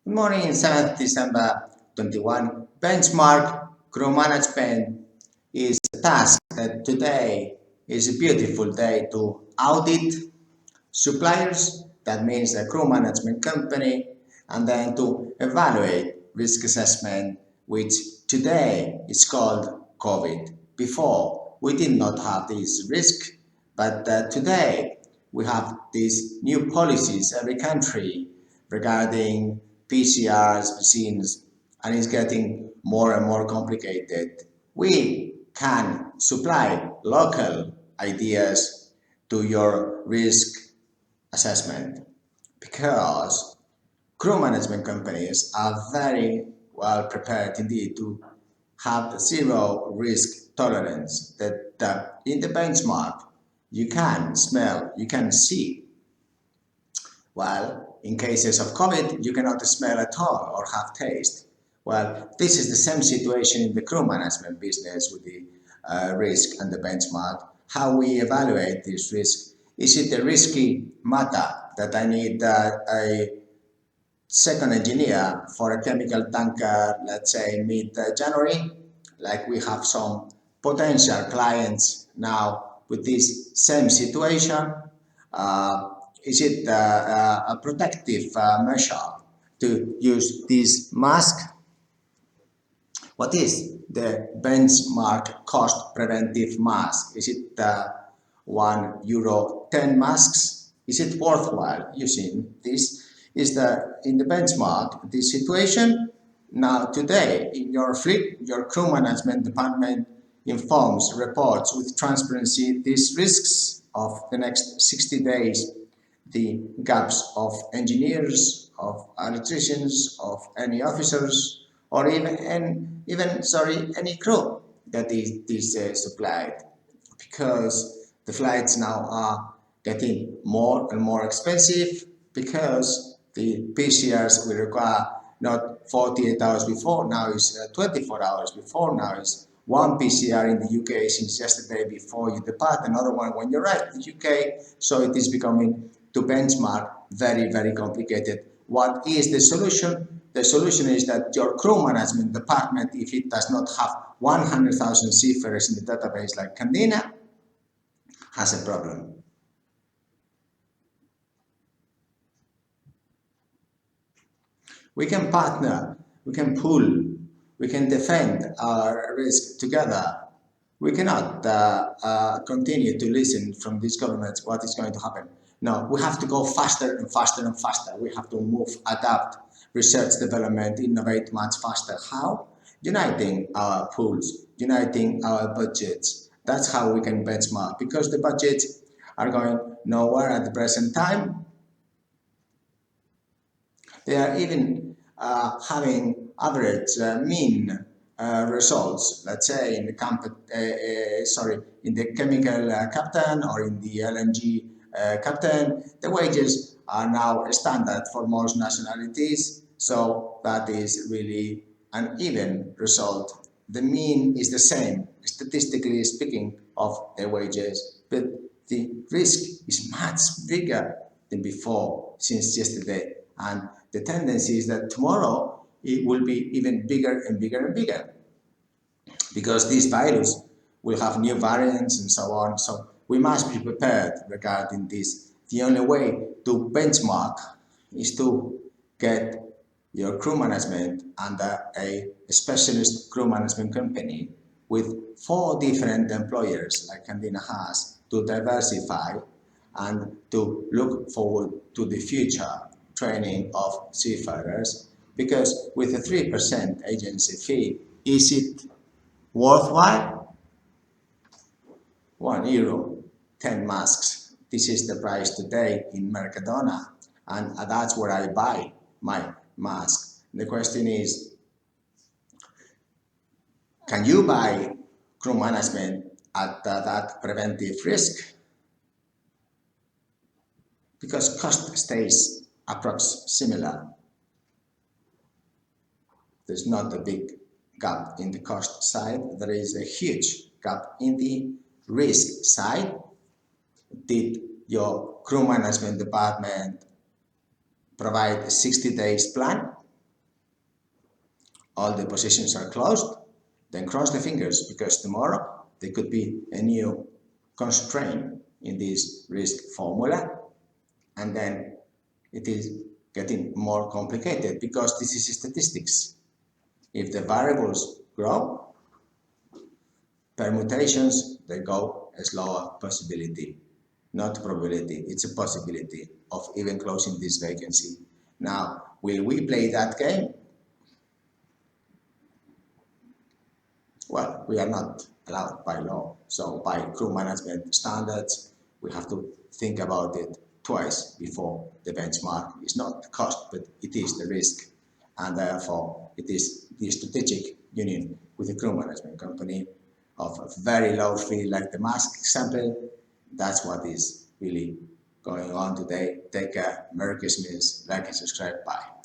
Good morning, 7th December 21. Benchmark crew management is a task that today is a beautiful day to audit suppliers. That means a crew management company, and then to evaluate risk assessment, which today is called COVID. Before, we did not have this risk, but today we have these new policies every country regarding PCRs, vaccines, and it's getting more and more complicated. We can supply local ideas to your risk assessment because crew management companies are very well prepared indeed to have zero risk tolerance that in the benchmark you can smell, you can see. While in cases of COVID, you cannot smell at all or have taste. Well, this is the same situation in the crew management business with the risk and the benchmark. How we evaluate this risk. Is it a risky matter that I need a second engineer for a chemical tanker, let's say mid-January? Like we have some potential clients now with this same situation. Uh, is it a protective measure to use this mask? What is the benchmark cost preventive mask? Is it €1 10 masks? Is it worthwhile using this? Is the in the benchmark this situation now today in your fleet, your crew management department informs, reports with transparency these risks of the next 60 days, the gaps of engineers, of electricians, of any officers, or even any crew that is supplied, because the flights now are getting more and more expensive because the PCRs we require not 48 hours before, now is 24 hours before, now is one PCR in the UK since yesterday before you depart, another one when you arrive in the UK, so it is becoming to benchmark very, very complicated. What is the solution? The solution is that your crew management department, if it does not have 100,000 seafarers in the database like Candina, has a problem. We can partner, we can pool, we can defend our risk together. We cannot continue to listen from these governments what is going to happen. No, we have to go faster and faster and faster. We have to move, adapt, research, development, innovate much faster. How? Uniting our pools, uniting our budgets. That's how we can benchmark, because the budgets are going nowhere at the present time. They are even having average mean results. Let's say in the chemical captain or in the LNG captain, the wages are now standard for most nationalities. So that is really an even result. The mean is the same, statistically speaking, of the wages, but the risk is much bigger than before, since yesterday. And the tendency is that tomorrow it will be even bigger and bigger and bigger, because this virus will have new variants and so on. So we must be prepared regarding this. The only way to benchmark is to get your crew management under a specialist crew management company with 4 different employers like Candina has, to diversify and to look forward to the future training of seafarers, because with a 3% agency fee, is it worthwhile? €1, 10 masks. This is the price today in Mercadona, and that's where I buy my mask. The question is, can you buy crew management at that preventive risk? Because cost stays approximately similar. There's not a big gap in the cost side. There is a huge gap in the risk side. Did your crew management department provide a 60 days plan? all the positions are closed, then cross the fingers, because tomorrow there could be a new constraint in this risk formula, and then it is getting more complicated, because this is statistics. If the variables grow, permutations, they go as lower possibility, not probability, it's a possibility of even closing this vacancy. Now, will we play that game? Well, we are not allowed by law. So by crew management standards, we have to think about it twice before the benchmark is not the cost, but it is the risk. And therefore, it is the strategic union with the crew management company of a very low fee, like the Mask example. That's what is really going on today. Take care. Merry Christmas. Like and subscribe. Bye.